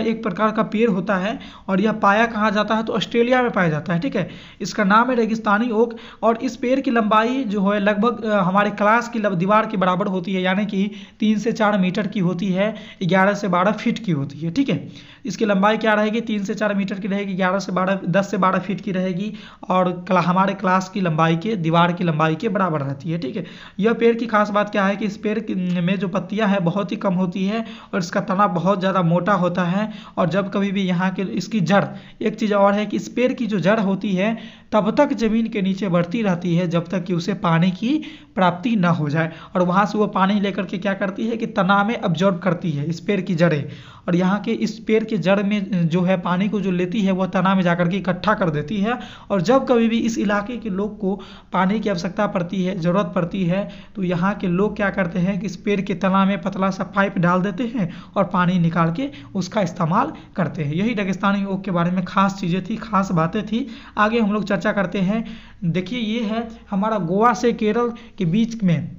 एक प्रकार का पेड़ होता है और यह पाया कहाँ जाता है तो ऑस्ट्रेलिया में पाया जाता है। ठीक है, इसका नाम है रेगिस्तानी ओक। और इस पेड़ की लंबाई जो है लगभग हमारे क्लास की दीवार के बराबर होती है, यानी कि 3 से 4 मीटर की होती है, 11 से 12 फीट की होती है। ठीक है, इसकी लंबाई क्या रहेगी? 3 से 4 मीटर की रहेगी, 10 से 12 फीट की रहेगी और हमारे क्लास की लंबाई के दीवार की लंबाई के बराबर रहती है। ठीक है, यह पेड़ की खास बात क्या है कि इस पेड़ में जो पत्तियां हैं बहुत ही कम होती है और इसका तना बहुत ज़्यादा मोटा होता है। और जब कभी भी यहाँ के इसकी जड़, एक चीज़ और है कि इस पेड़ की जो जड़ होती है तब तक ज़मीन के नीचे बढ़ती रहती है जब तक कि उसे पानी की प्राप्ति न हो जाए, और वहाँ से वो पानी लेकर के क्या करती है कि तना में अब्जॉर्ब करती है इस पेड़ की जड़ें। और यहाँ के इस पेड़ के जड़ में जो है पानी को जो लेती है वह तना में जाकर के इकट्ठा कर देती है। और जब कभी भी इस इलाके के लोग को पानी की आवश्यकता पड़ती है, ज़रूरत पड़ती है, तो यहाँ के लोग क्या करते हैं कि इस पेड़ के तना में पतला सा पाइप डाल देते हैं और पानी निकाल के उसका इस्तेमाल करते हैं। यही रेगिस्तानी ओक के बारे में खास चीज़ें थी, खास बातें थी। आगे हम लोग चर्चा करते हैं। देखिए, ये है हमारा गोवा से केरल के बीच में,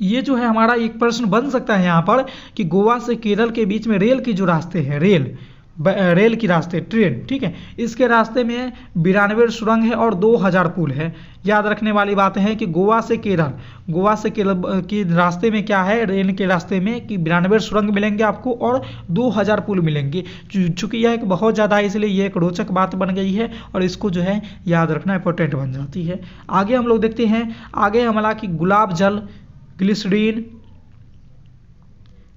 ये जो है हमारा एक प्रश्न बन सकता है यहाँ पर कि गोवा से केरल के बीच में रेल की जो रास्ते हैं, रेल की रास्ते, ट्रेन, ठीक है, इसके रास्ते में 92 सुरंग है और 2000 पुल है। याद रखने वाली बात है कि गोवा से केरल के रास्ते में क्या है, रेल के रास्ते में कि 92 सुरंग मिलेंगे आपको और 2000 पुल मिलेंगे। चूंकि यह एक बहुत ज़्यादा है इसलिए ये एक रोचक बात बन गई है और इसको जो है याद रखना इंपॉर्टेंट बन जाती है। आगे हम लोग देखते हैं, आगे हमारा कि गुलाब जल, ग्लिसरीन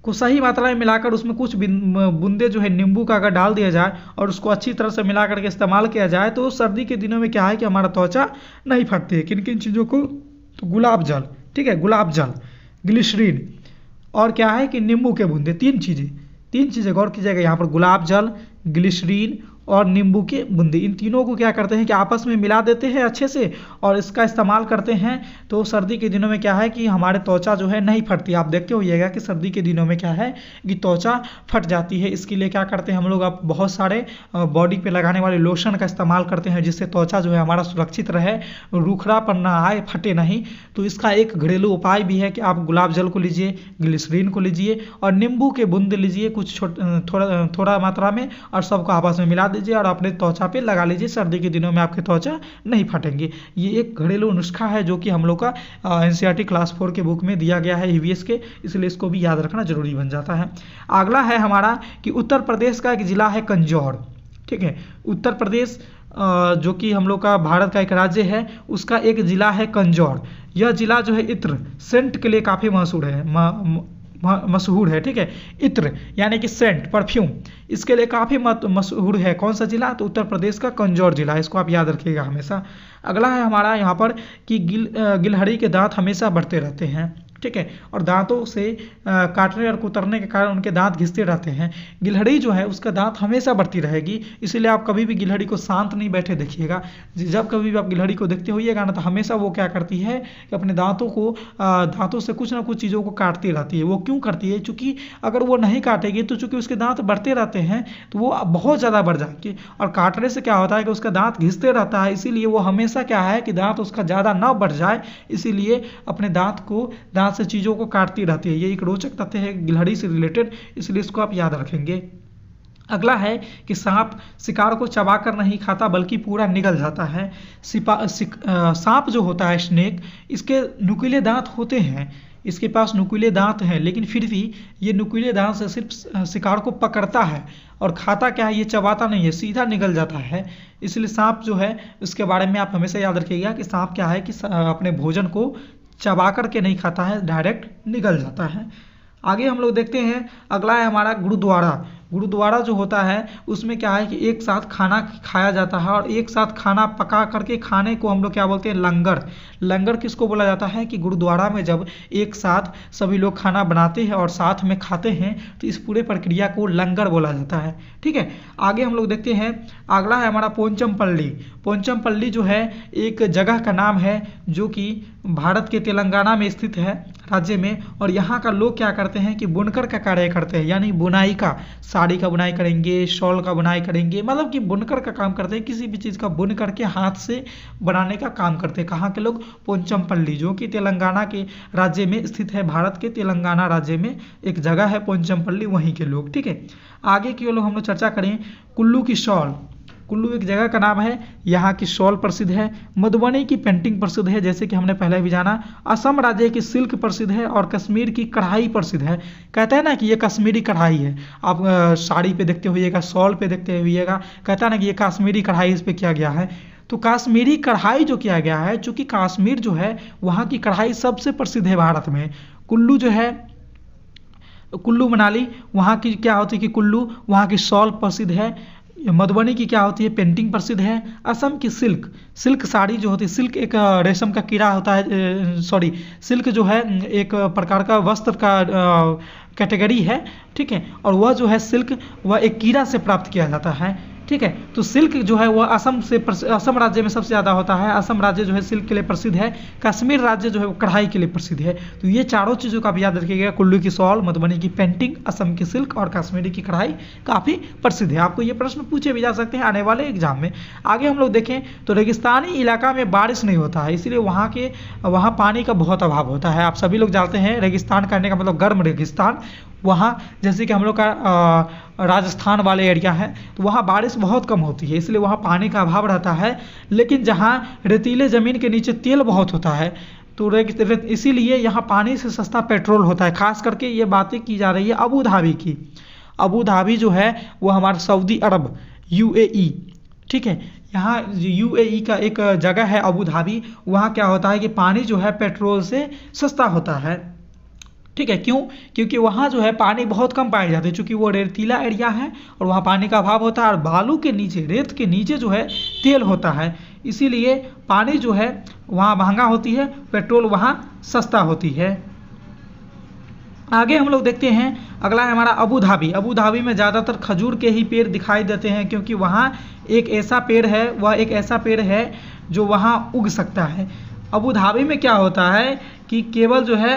को सही मात्रा में मिलाकर उसमें कुछ बूंदे जो है नींबू का अगर डाल दिया जाए और उसको अच्छी तरह से मिला करके इस्तेमाल किया जाए तो सर्दी के दिनों में क्या है कि हमारा त्वचा नहीं फटती है। किन किन चीज़ों को? तो गुलाब जल, ठीक है, गुलाब जल, ग्लिसरीन और क्या है कि नींबू के बूंदे। तीन चीज़ें गौर कीजिएगा यहाँ पर, गुलाब जल, ग्लिसरीन और नींबू के बूंदे। इन तीनों को क्या करते हैं कि आपस में मिला देते हैं अच्छे से और इसका इस्तेमाल करते हैं तो सर्दी के दिनों में क्या है कि हमारे त्वचा जो है नहीं फटती। आप देखते होइएगा कि सर्दी के दिनों में क्या है कि त्वचा फट जाती है। इसके लिए क्या करते हैं हम लोग, अब बहुत सारे बॉडी पे लगाने वाले लोशन का इस्तेमाल करते हैं जिससे त्वचा जो है हमारा सुरक्षित रहे, रूखड़ापन ना आए, फटे नहीं। तो इसका एक घरेलू उपाय भी है कि आप गुलाब जल को लीजिए, ग्लिसरीन को लीजिए और नींबू के बूंद लीजिए कुछ थोड़ा मात्रा में और सबको आपस में मिला दीजिए और अपने त्वचा पे लगा लीजिए। सर्दी के दिनों में आपके त्वचा नहीं फटेंगे। ये एक घरेलू नुस्खा है जो कि हम लोग का एनसीईआरटी क्लास 4 के बुक में दिया गया है ईवीएस के, इसलिए इसको भी याद रखना जरूरी बन जाता है। अगला है हमारा कि उत्तर प्रदेश का एक जिला है कंजौर, ठीक है, उत्तर प्रदेश जो कि हम लोग का भारत का एक राज्य है, उसका एक जिला है कंजौर। यह जिला जो है इत्र, सेंट के लिए काफ़ी मशहूर है, ठीक है, इत्र यानी कि सेंट, परफ्यूम, इसके लिए काफ़ी मशहूर है। कौन सा जिला? तो उत्तर प्रदेश का कंजौर जिला, इसको आप याद रखिएगा हमेशा। अगला है हमारा यहाँ पर कि गिलहरी के दांत हमेशा बढ़ते रहते हैं, ठीक है, और दांतों से काटने और कुतरने के कारण उनके दांत घिसते रहते हैं। गिलहरी जो है उसका दांत हमेशा बढ़ती रहेगी, इसीलिए आप कभी भी गिलहरी को शांत नहीं बैठे देखिएगा। जब कभी भी आप गिलहरी को देखते होइएगा ना तो हमेशा वो क्या करती है कि अपने दांतों से कुछ ना कुछ चीज़ों को काटती रहती है। वो क्यों करती है? चूँकि अगर वो नहीं काटेगी तो चूँकि उसके दांत बढ़ते रहते हैं तो वो बहुत ज़्यादा बढ़ जाएंगे और काटने से क्या होता है कि उसका दांत घिसते रहता है। इसीलिए वो हमेशा क्या है कि दांत उसका ज़्यादा ना बढ़ जाए, इसीलिए अपने दांत से चीज़ों को काटती रहती है। ये एक रोचक तथ्य है गिलहरी से रिलेटेड, इसलिए इसको आप याद रखेंगे। अगला है कि सांप शिकार को चबाकर नहीं खाता बल्कि पूरा निगल जाता है। सांप जो होता है, स्नेक, इसके नुकीले दांत होते हैं, इसके पास नुकीले दांत हैं, लेकिन फिर भी ये नुकीले दांत से सिर्फ शिकार को पकड़ता है और खाता क्या है, ये चबाता नहीं है, सीधा निगल जाता है। इसलिए सांप जो है उसके बारे में आप हमेशा याद रखिएगा कि सांप क्या है कि अपने भोजन को चबा करके नहीं खाता है, डायरेक्ट निगल जाता है। आगे हम लोग देखते हैं, अगला है हमारा गुरुद्वारा। गुरुद्वारा जो होता है उसमें क्या है कि एक साथ खाना खाया जाता है, और एक साथ खाना पका करके खाने को हम लोग क्या बोलते हैं, लंगर। लंगर किसको बोला जाता है कि गुरुद्वारा में जब एक साथ सभी लोग खाना बनाते हैं और साथ में खाते हैं तो इस पूरे प्रक्रिया को लंगर बोला जाता है। ठीक है, आगे हम लोग देखते हैं, अगला है हमारा पोंचमपल्ली। पोंचमपल्ली जो है एक जगह का नाम है जो कि भारत के तेलंगाना में स्थित है राज्य में, और यहाँ का लोग क्या करते हैं कि बुनकर का कार्य करते हैं, यानी बुनाई का, साड़ी का बुनाई करेंगे, शॉल का बुनाई करेंगे, मतलब कि बुनकर का काम करते हैं, किसी भी चीज़ का बुन करके हाथ से बनाने का काम करते हैं। कहाँ के लोग, पोंचमपल्ली, जो कि तेलंगाना के राज्य में स्थित है, भारत के तेलंगाना राज्य में एक जगह है पोंचमपल्ली, वहीं के लोग। ठीक है, आगे की लोग हम लोग चर्चा करें, कुल्लू की शॉल। कुल्लू एक जगह का नाम है, यहाँ की शॉल प्रसिद्ध है। मधुबनी की पेंटिंग प्रसिद्ध है, जैसे कि हमने पहले भी जाना। असम राज्य की सिल्क प्रसिद्ध है, और कश्मीर की कढ़ाई प्रसिद्ध है। कहते हैं ना कि ये कश्मीरी कढ़ाई है, आप साड़ी पे देखते होइएगा, शॉल पे देखते होइएगा, कहता है ना कि ये कश्मीरी कढ़ाई इस पर किया गया है। तो कश्मीरी कढ़ाई जो किया गया है, चूँकि कश्मीर जो है वहाँ की कढ़ाई सबसे प्रसिद्ध है भारत में। कुल्लू जो है, कुल्लू मनाली, वहाँ की क्या होती है कि कुल्लू, वहाँ की शॉल प्रसिद्ध है। मधुबनी की क्या होती है, पेंटिंग प्रसिद्ध है। असम की सिल्क, सिल्क साड़ी जो होती है, सिल्क एक रेशम का कीड़ा होता है, सॉरी, सिल्क जो है एक प्रकार का वस्त्र का कैटेगरी है। ठीक है, और वह जो है सिल्क, वह एक कीड़ा से प्राप्त किया जाता है। ठीक है, तो सिल्क जो है वह असम राज्य में सबसे ज़्यादा होता है। असम राज्य जो है सिल्क के लिए प्रसिद्ध है। कश्मीर राज्य जो है वो कढ़ाई के लिए प्रसिद्ध है। तो ये चारों चीज़ों का आप याद रखिएगा, कुल्लू की शॉल, मधुबनी की पेंटिंग, असम की सिल्क और कश्मीरी की कढ़ाई काफ़ी प्रसिद्ध है। आपको ये प्रश्न पूछे भी जा सकते हैं आने वाले एग्जाम में। आगे हम लोग देखें तो रेगिस्तानी इलाका में बारिश नहीं होता है, इसीलिए वहाँ पानी का बहुत अभाव होता है। आप सभी लोग जानते हैं रेगिस्तान करने का मतलब गर्म रेगिस्तान। वहाँ जैसे कि हम लोग का राजस्थान वाले एरिया है, तो वहाँ बारिश बहुत कम होती है, इसलिए वहाँ पानी का अभाव रहता है। लेकिन जहाँ रेतीले ज़मीन के नीचे तेल बहुत होता है, तो इसीलिए यहाँ पानी से सस्ता पेट्रोल होता है। खास करके ये बातें की जा रही है अबू धाबी की। अबू धाबी जो है वो हमारा सऊदी अरब, UAE। ठीक है, यहाँ UAE का एक जगह है अबू धाबी, वहाँ क्या होता है कि पानी जो है पेट्रोल से सस्ता होता है। ठीक है, क्यों? क्योंकि वहाँ जो है पानी बहुत कम पाए जाते हैं, चूँकि वो रेतीला एरिया है और वहाँ पानी का अभाव होता है, और बालू के नीचे, रेत के नीचे जो है तेल होता है, इसीलिए पानी जो है वहाँ महंगा होती है, पेट्रोल वहाँ सस्ता होती है। आगे हम लोग देखते हैं, अगला है हमारा अबू धाबी। अबू धाबी में ज़्यादातर खजूर के ही पेड़ दिखाई देते हैं, क्योंकि वहाँ एक ऐसा पेड़ है, वह एक ऐसा पेड़ है जो वहाँ उग सकता है। अबू धाबी में क्या होता है कि केवल जो है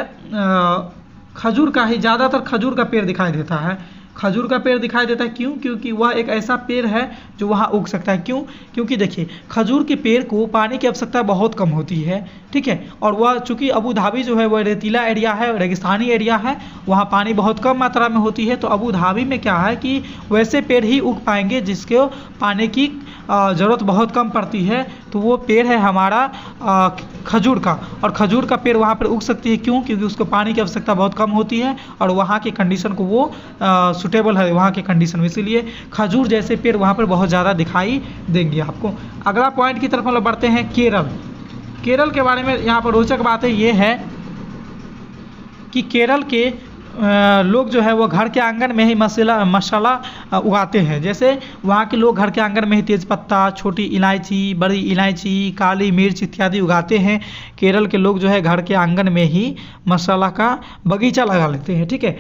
खजूर का ही, ज़्यादातर खजूर का पेड़ दिखाई देता है। खजूर का पेड़ दिखाई देता है क्यों? क्योंकि वह एक ऐसा पेड़ है जो वहाँ उग सकता है। क्यों? क्योंकि देखिए खजूर के पेड़ को पानी की आवश्यकता बहुत कम होती है। ठीक है, और वह चूँकि अबू धाबी जो है वह रेतीला एरिया है, रेगिस्तानी एरिया है, वहाँ पानी बहुत कम मात्रा में होती है, तो अबू धाबी में क्या है कि वैसे पेड़ ही उग पाएंगे जिसके पानी की ज़रूरत बहुत कम पड़ती है। तो वो पेड़ है हमारा खजूर का, और खजूर का पेड़ वहाँ पर उग सकती है। क्यों? क्योंकि उसको पानी की आवश्यकता बहुत कम होती है और वहाँ की कंडीशन को वो सुटेबल है वहाँ के कंडीशन में, इसीलिए खजूर जैसे पेड़ वहाँ पर बहुत ज़्यादा दिखाई देंगे आपको। अगला पॉइंट की तरफ हम लोग बढ़ते हैं, केरल। केरल के बारे में यहाँ पर रोचक बातें ये है कि केरल के लोग जो है वो घर के आंगन में ही मसाला उगाते हैं। जैसे वहाँ के लोग घर के आंगन में ही तेज़पत्ता, छोटी इलायची, बड़ी इलायची, काली मिर्च इत्यादि उगाते हैं। केरल के लोग जो है घर के आंगन में ही मसाला का बगीचा लगा लेते हैं। ठीक है,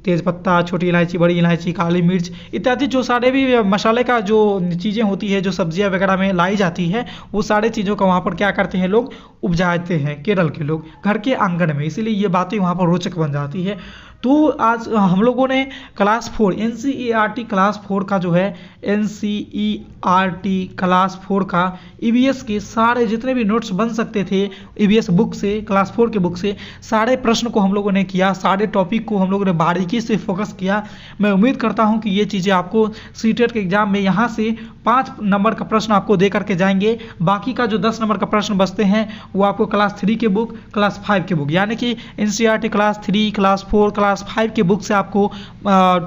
तेज़पत्ता, छोटी इलायची, बड़ी इलायची, काली मिर्च इत्यादि जो सारे भी मसाले का जो चीज़ें होती है, जो सब्जियां वगैरह में लाई जाती है, वो सारे चीज़ों का वहाँ पर क्या करते हैं, लोग उपजाते हैं केरल के लोग घर के आंगन में, इसीलिए ये बातें वहाँ पर रोचक बन जाती है। तो आज हम लोगों ने क्लास 4 NCERT क्लास 4 का जो है NCERT क्लास 4 का EVS के सारे जितने भी नोट्स बन सकते थे EVS बुक से, क्लास 4 के बुक से, सारे प्रश्न को हम लोगों ने किया, सारे टॉपिक को हम लोगों ने बारीकी से फोकस किया। मैं उम्मीद करता हूं कि ये चीज़ें आपको सीटेट के एग्जाम में यहाँ से 5 नंबर का प्रश्न आपको दे करके जाएंगे। बाकी का जो 10 नंबर का प्रश्न बचते हैं वो आपको क्लास 3 के बुक, क्लास 5 के बुक, यानी कि NCERT class 3, class 4, class class 5 के बुक से आपको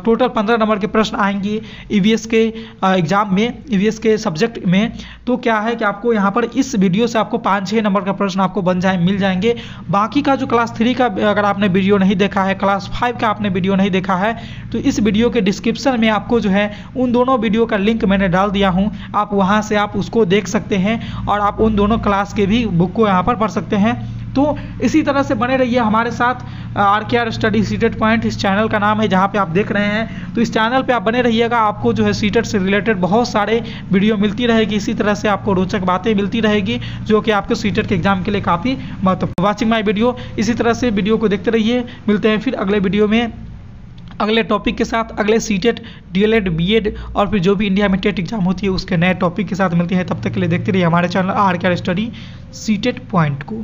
टोटल 15 नंबर के प्रश्न आएंगे ईवीएस के एग्जाम में, ईवीएस के सब्जेक्ट में। तो क्या है कि आपको यहाँ पर इस वीडियो से आपको 5-6 नंबर का प्रश्न आपको मिल जाएंगे। बाकी का जो क्लास 3 का अगर आपने वीडियो नहीं देखा है, क्लास 5 का आपने वीडियो नहीं देखा है, तो इस वीडियो के डिस्क्रिप्शन में आपको जो है उन दोनों वीडियो का लिंक मैंने डाल दिया हूँ, आप वहाँ से आप उसको देख सकते हैं और आप उन दोनों क्लास के भी बुक को यहाँ पर पढ़ सकते हैं। तो इसी तरह से बने रहिए हमारे साथ। RKR स्टडी सीटेट पॉइंट इस चैनल का नाम है जहाँ पे आप देख रहे हैं, तो इस चैनल पे आप बने रहिएगा। आपको जो है सीटेट से रिलेटेड बहुत सारे वीडियो मिलती रहेगी, इसी तरह से आपको रोचक बातें मिलती रहेगी जो कि आपको सीटेट के एग्जाम के लिए काफ़ी महत्वपूर्ण। वॉचिंग माई वीडियो, इसी तरह से वीडियो को देखते रहिए। मिलते हैं फिर अगले वीडियो में अगले टॉपिक के साथ, अगले सीटेट, DLED, BEd और फिर जो भी इंडिया में टेट एग्जाम होती है उसके नए टॉपिक के साथ मिलते हैं। तब तक के लिए देखते रहिए हमारे channel RKR study CTET point को।